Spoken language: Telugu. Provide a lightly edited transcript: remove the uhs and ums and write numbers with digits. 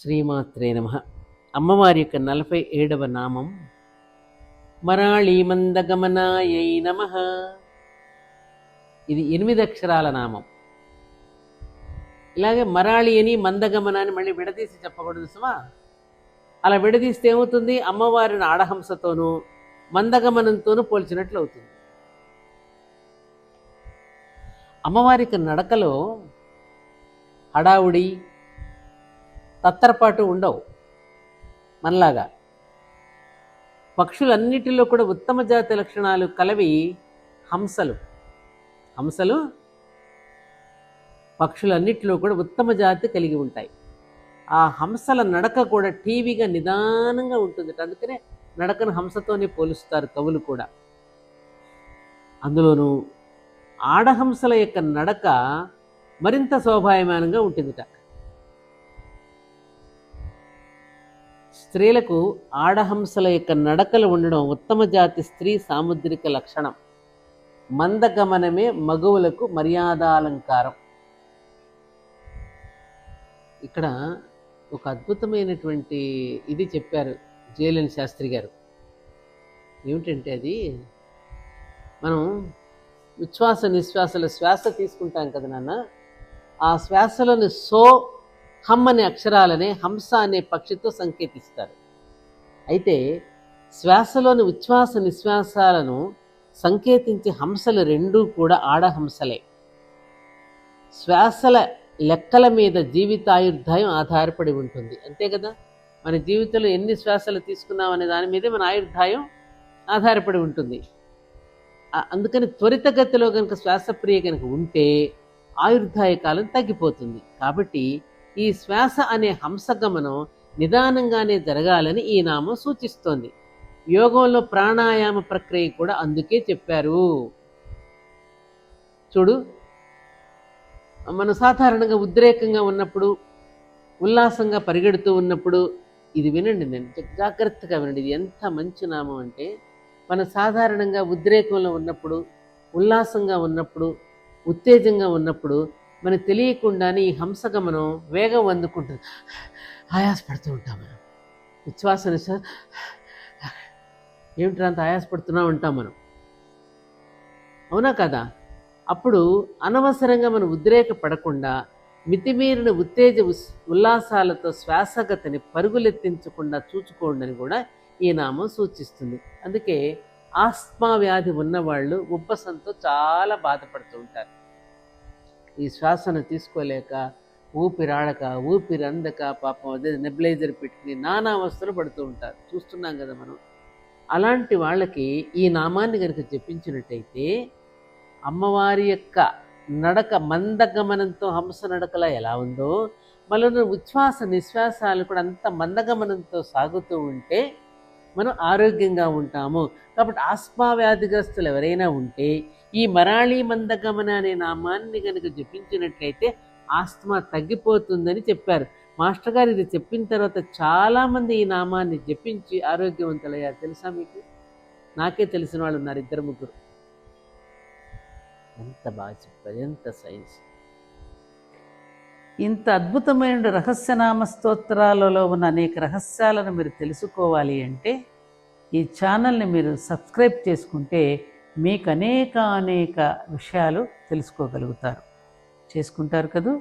శ్రీమాత్రే నమః. అమ్మవారి యొక్క 47వ నామం మరాళీమందగమనాయై నమః. ఇది 8 అక్షరాల నామం. ఇలాగే మరాళి అని మందగమన అని మళ్ళీ విడదీసి చెప్పకూడదు సుమా. అలా విడదీస్తే ఏమవుతుంది? అమ్మవారిని ఆడహంసతోనూ మందగమనంతోనూ పోల్చినట్లు అవుతుంది. అమ్మవారికి నడకలో హడావుడి తత్తరపాటు ఉండవు. మనలాగా పక్షులన్నిటిలో కూడా ఉత్తమ జాతి లక్షణాలు కలవి హంసలు. పక్షులన్నిటిలో కూడా ఉత్తమ జాతి కలిగి ఉంటాయి. ఆ హంసల నడక కూడా టీవీగా నిదానంగా ఉంటుంది. అందుకనే నడకను హంసతోనే పోలుస్తారు కవులు కూడా. అందులోనూ ఆడహంసల యొక్క నడక మరింత శోభాయమానంగా ఉంటుందిట. స్త్రీలకు ఆడహంసల యొక్క నడకలు ఉండడం ఉత్తమ జాతి స్త్రీ సాముద్రిక లక్షణం. మందగమనమే మగువులకు మర్యాదాలంకారం. ఇక్కడ ఒక అద్భుతమైనటువంటి ఇది చెప్పారు జేలన్ శాస్త్రి గారు. ఏమిటంటే అది మనం ఉచ్ఛ్వాస నిశ్వాసల శ్వాస తీసుకుంటాం కదా నాన్న. ఆ శ్వాసలోని సో హమ్ అనే అక్షరాలనే హంస అనే పక్షితో సంకేతిస్తారు. అయితే శ్వాసలోని ఉచ్ఛ్వాస నిశ్వాసాలను సంకేతించే హంసలు రెండూ కూడా ఆడహంసలే. శ్వాసల లెక్కల మీద జీవితాయుర్దాయం ఆధారపడి ఉంటుంది. అంతే కదా, మన జీవితంలో ఎన్ని శ్వాసలు తీసుకున్నాం అనే దాని మీదే మన ఆయుర్దాయం ఆధారపడి ఉంటుంది. అందుకని త్వరితగతిలో కనుక శ్వాసప్రియ కనుక ఉంటే ఆయుర్దాయ కాలం తగ్గిపోతుంది. కాబట్టి ఈ శ్వాస అనే హంసగమనం నిదానంగానే జరగాలని ఈ నామం సూచిస్తోంది. యోగంలో ప్రాణాయామ ప్రక్రియ కూడా అందుకే చెప్పారు. చూడు, మనం సాధారణంగా ఉద్రేకంగా ఉన్నప్పుడు, ఉల్లాసంగా పరిగెడుతూ ఉన్నప్పుడు, ఇది వినండి, నేను జాగ్రత్తగా వినండి. ఇది ఎంత మంచి నామం అంటే, మనం సాధారణంగా ఉద్రేకంలో ఉన్నప్పుడు, ఉల్లాసంగా ఉన్నప్పుడు, ఉత్తేజంగా ఉన్నప్పుడు మనకు తెలియకుండానే ఈ హంసగమనం వేగం అందుకుంటుంది. ఆయాసపడుతూ ఉంటాం మనం. ఉచ్ఛ్వాస ఏమిట్రా అంత ఆయాసపడుతూనే ఉంటాం మనం, అవునా కదా? అప్పుడు అనవసరంగా మనం ఉద్రేక పడకుండా మితిమీరిన ఉత్తేజ ఉల్లాసాలతో శ్వాసగతిని పరుగులెత్తించకుండా చూచుకోండి అని కూడా ఈ నామం సూచిస్తుంది. అందుకే ఆస్మా వ్యాధి ఉన్నవాళ్ళు ఉబ్బసంతో చాలా బాధపడుతూ ఉంటారు. ఈ శ్వాసను తీసుకోలేక, ఊపిరాడక, ఊపిరి అందక, పాపం అదే నెబ్లైజర్ పెట్టుకుని నానా అవస్థలు పడుతూ ఉంటారు. చూస్తున్నాం కదా మనం. అలాంటి వాళ్ళకి ఈ నామాన్ని కనుక జపించినట్టయితే అమ్మవారి యొక్క నడక మందగమనంతో హంస నడకలా ఎలా ఉందో, మళ్ళీ ఉచ్ఛ్వాస నిశ్వాసాలు కూడా అంత మందగమనంతో సాగుతూ ఉంటే మనం ఆరోగ్యంగా ఉంటాము. కాబట్టి ఆస్మా వ్యాధిగ్రస్తులు ఎవరైనా ఉంటే ఈ మరాళీ మందగమన అనే నామాన్ని కనుక జపించినట్లయితే ఆస్మా తగ్గిపోతుందని చెప్పారు మాస్టర్ గారు. ఇది చెప్పిన తర్వాత చాలామంది ఈ నామాన్ని జపించి ఆరోగ్యవంతులయ్యారు. తెలుసా మీకు? నాకే తెలిసిన వాళ్ళు ఉన్నారు, 2-3. ఎంత బాగా చెప్పారు, ఎంత సైన్స్! ఇంత అద్భుతమైన రహస్యనామ స్తోత్రాలలో ఉన్న అనేక రహస్యాలను మీరు తెలుసుకోవాలి అంటే ఈ ఛానల్ని మీరు సబ్స్క్రైబ్ చేసుకుంటే మీకు అనేక విషయాలు తెలుసుకోగలుగుతారు. చేసుకుంటారు కదూ?